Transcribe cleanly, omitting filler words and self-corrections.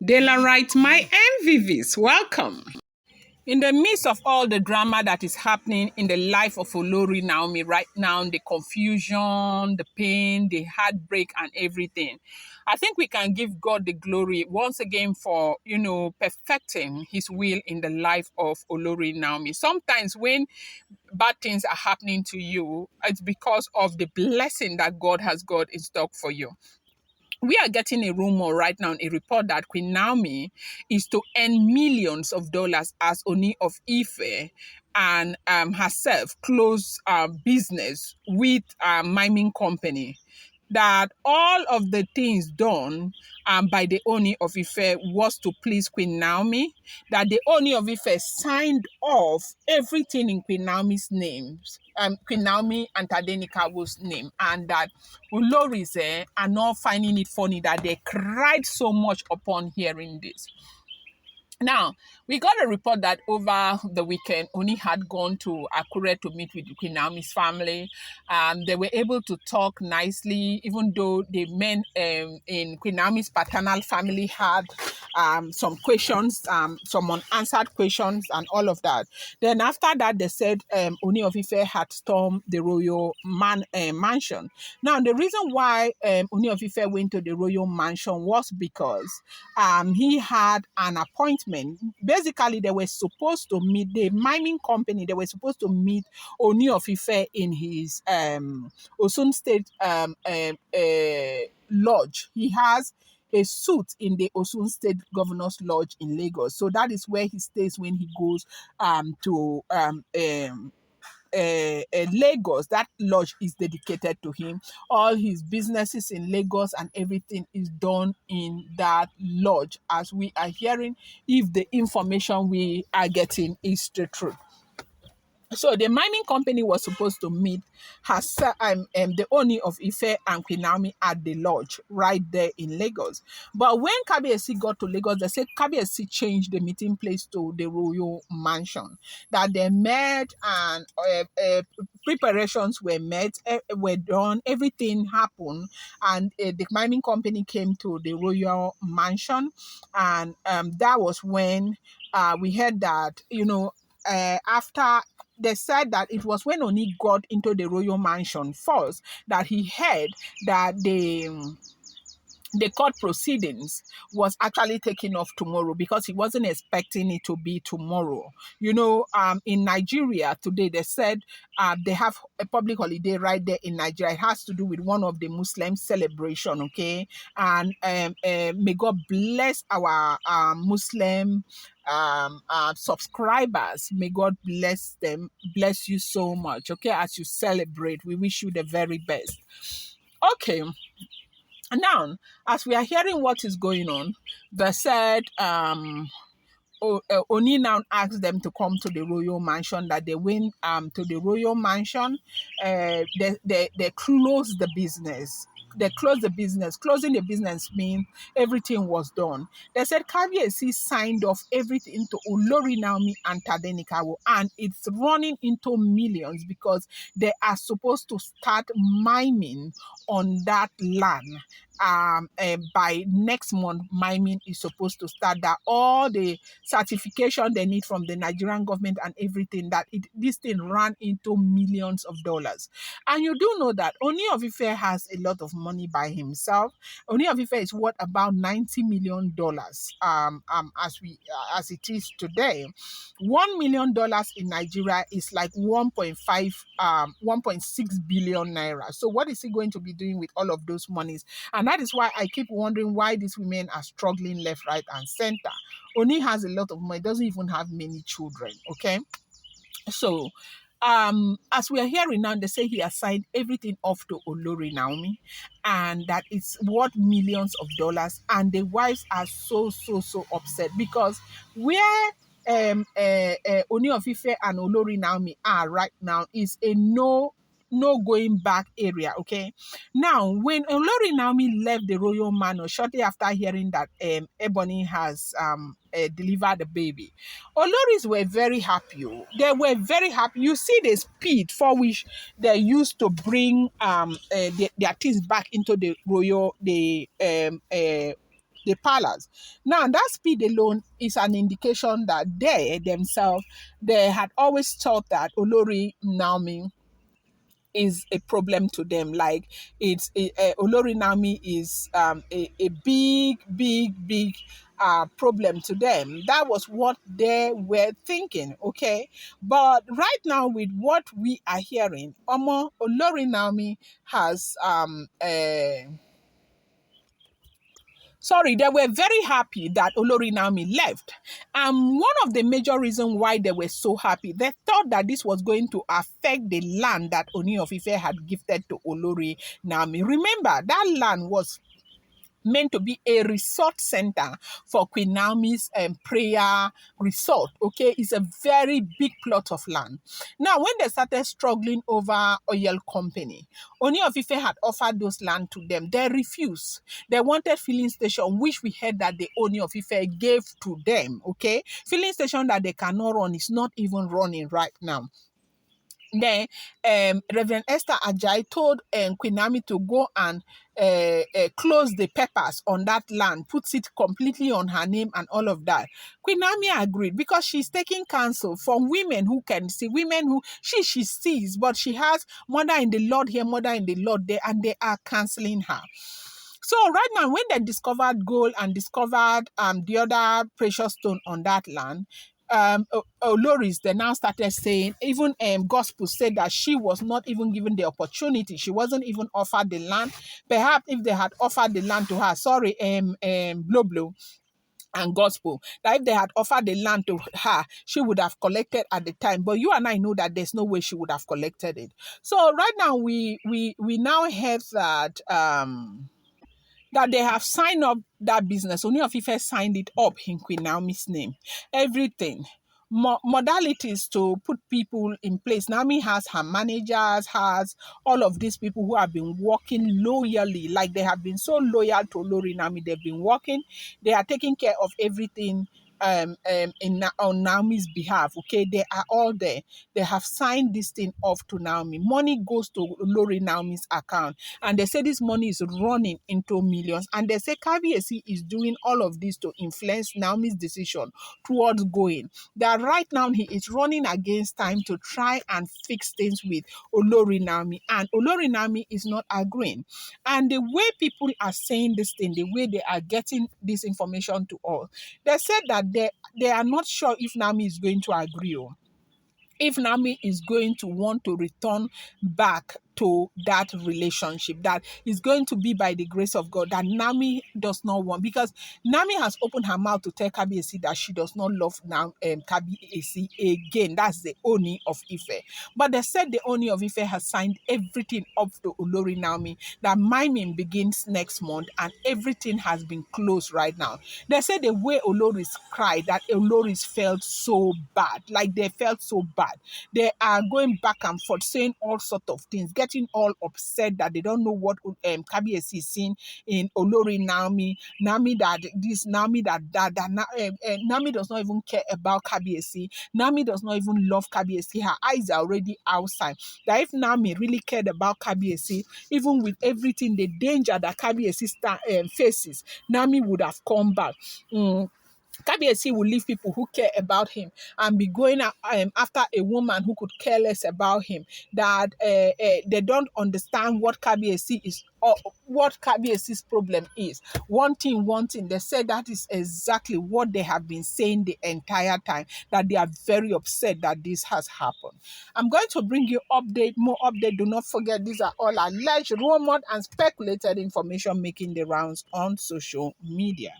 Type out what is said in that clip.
Daylight, my MVVs, welcome. In the midst of all the drama that is happening in the life of Olori Naomi right now, the confusion, the pain, the heartbreak, and everything, I think we can give God the glory once again for, perfecting his will in the life of Olori Naomi. Sometimes when bad things are happening to you, it's because of the blessing that God has got in stock for you. We are getting a rumor right now, a report that Queen Naomi is to earn millions of dollars as Ooni of Ife and herself close business with a miming company. That all of the things done by the Ooni of Ife was to please Queen Naomi, that the Ooni of Ife signed off everything in Queen Naomi's names, Queen Naomi and Tadenikawo's name, and that Oloris are not finding it funny that they cried so much upon hearing this. Now, we got a report that over the weekend, Oni had gone to Akure to meet with Queen Naomi's family. They were able to talk nicely, even though the men in Queen Naomi's paternal family had some questions, some unanswered questions, and all of that. Then after that, they said Oni of Ife had stormed the royal mansion. Now, the reason why Oni of Ife went to the royal mansion was because he had an appointment. Basically, they were supposed to meet the mining company. They were supposed to meet Ooni of Ife in his Osun State lodge. He has a suite in the Osun State Governor's Lodge in Lagos. So that is where he stays when he goes to Lagos. That lodge is dedicated to him. All his businesses in Lagos and everything is done in that lodge, as we are hearing, if the information we are getting is the truth. So the mining company was supposed to meet the Ooni of Ife and Queen Naomi at the lodge right there in Lagos. But when Kabiyesi got to Lagos, they said Kabiyesi changed the meeting place to the royal mansion. That they met and preparations were done, everything happened, and the mining company came to the royal mansion, and that was when we heard that after they said that it was when Oni got into the royal mansion first that he heard that the court proceedings was taking off tomorrow because he wasn't expecting it to be tomorrow. In Nigeria today, they said they have a public holiday right there in Nigeria. It has to do with one of the Muslim celebration, okay? And may God bless our Muslim subscribers. May God bless them, bless you so much, okay? As you celebrate, we wish you the very best. Okay. Now, as we are hearing what is going on, they said Oni now asked them to come to the royal mansion, that they went to the royal mansion. They closed the business. They closed the business. Closing the business means everything was done. They said Kabiyesi signed off everything to Olori Naomi and Tadenikawo, and it's running into millions because they are supposed to start mining on that land. By next month, miming is supposed to start. That all the certification they need from the Nigerian government and everything, that this thing ran into millions of dollars. And you do know that Ooni of Ife has a lot of money by himself. Ooni of Ife is worth about $90 million as it is today. $1 million in Nigeria is like 1.6 billion naira. So what is he going to be doing with all of those monies? And that is why I keep wondering why these women are struggling left, right, and center. Oni has a lot of money, doesn't even have many children, okay? So, as we are hearing now, they say he assigned everything off to Olori Naomi, and that it's worth millions of dollars. And the wives are so upset because where Ooni of Ife and Olori Naomi are right now is a no going back area, okay? Now, when Olori Naomi left the royal manor shortly after hearing that Ebony has delivered the baby, Oloris were very happy. They were very happy. You see the speed for which they used to bring their things back into the royal the palace. Now, that speed alone is an indication that they themselves, they had always thought that Olori Naomi is a problem to them. Like Olori Naomi is a big problem to them. That was what they were thinking. Okay, but right now with what we are hearing, Omo Olori Naomi has sorry, they were very happy that Olori Naomi left. One of the major reasons why they were so happy, they thought that this was going to affect the land that Ooni of Ife had gifted to Olori Naomi. Remember, that land was meant to be a resort center for Queen Naomi's prayer resort. Okay, it's a very big plot of land. Now, when they started struggling over oil company, Ooni of Ife had offered those land to them. They refused. They wanted filling station, which we heard that the Ooni of Ife gave to them. Okay, filling station that they cannot run is not even running right now. Then Reverend Esther Ajay told Queen Naomi to go and close the papers on that land, puts it completely on her name and all of that. Queen Naomi agreed because she's taking counsel from women who can see, women who she sees, but she has mother in the Lord here, mother in the Lord there, and they are counseling her. So right now, when they discovered gold and discovered the other precious stone on that land, Oloris, they now started saying, even Gospel said that she was not even given the opportunity. She wasn't even offered the land. Perhaps if they had offered the land to her, sorry, Blow and Gospel, that if they had offered the land to her, she would have collected at the time. But you and I know that there's no way she would have collected it. So right now, we now have that they have signed up that business. Ooni of Ife signed it up in Queen Naomi's name. Everything. Modalities to put people in place. Naomi has her managers, has all of these people who have been working loyally, like they have been so loyal to Olori Naomi. They've been working, they are taking care of everything on Naomi's behalf. Okay, they are all there. They have signed this thing off to Naomi. Money goes to Lori Naomi's account, and they say this money is running into millions. And they say Kabiesi is doing all of this to influence Naomi's decision towards going. That right now he is running against time to try and fix things with Olori Naomi, and Olori Naomi is not agreeing. And the way people are saying this thing, the way they are getting this information to us, they said that they are not sure if Naomi is going to agree. If Naomi is going to want to return back to that relationship, that is going to be by the grace of God, that Naomi does not want, because Naomi has opened her mouth to tell Kabiyesi that she does not love now Kabiyesi again. That's the Ooni of Ife. But they said the Ooni of Ife has signed everything up to Olori Naomi, that miming begins next month and everything has been closed right now. They said the way Oloris cried, that Oloris felt so bad, like they felt so bad. They are going back and forth, saying all sorts of things, getting all upset that they don't know what Kabiyesi is seeing in Olori Naomi. Naomi that this, Naomi Naomi does not even care about Kabiyesi. Naomi does not even love Kabiyesi. Her eyes are already outside. That if Naomi really cared about Kabiyesi, even with everything, the danger that Kabiyesi faces, Naomi would have come back. Kabiyesi will leave people who care about him and be going after a woman who could care less about him. That they don't understand what Kabiyesi is, or what Kabiyesi's problem is. One thing. They said that is exactly what they have been saying the entire time. That they are very upset that this has happened. I'm going to bring you more update. Do not forget, these are all alleged, rumored, and speculated information making the rounds on social media.